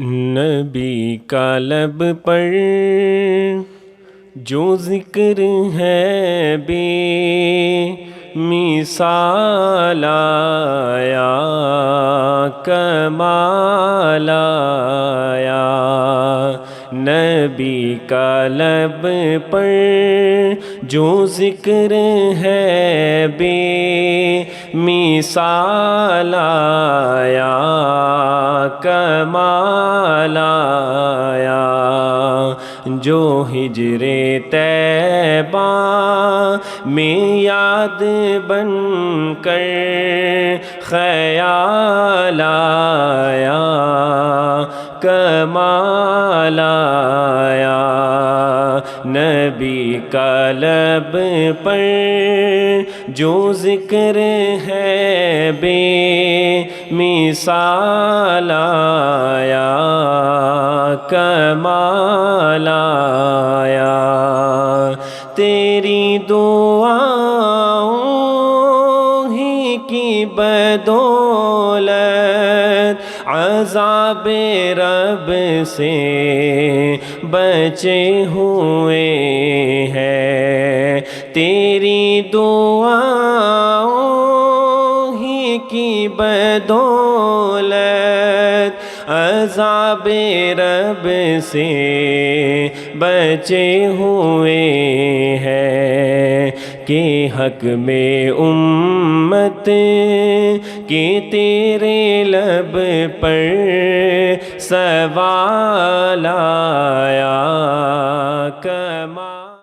نبی کا لب پر جو ذکر ہے بے مثال آیا، کمال آیا۔ نبی کا لب پر جو ذکر ہے بے مثال آیا، کمال آیا۔ جو ہجر طیبہ میں یاد بن کر خیال آیا، کمال آیا۔ نبی کا لب پر جو ذکر ہے بے مثال آیا، کمال آیا۔ تیری دعاؤں ہی کی بدولت عذاب رب سے بچے ہوئے ہیں۔ تیری دعاؤں ہی کی بدولت عذاب رب سے بچے ہوئے ہیں، کہ حق میں امت کہ تیرے لب پر سوال آیا، کمال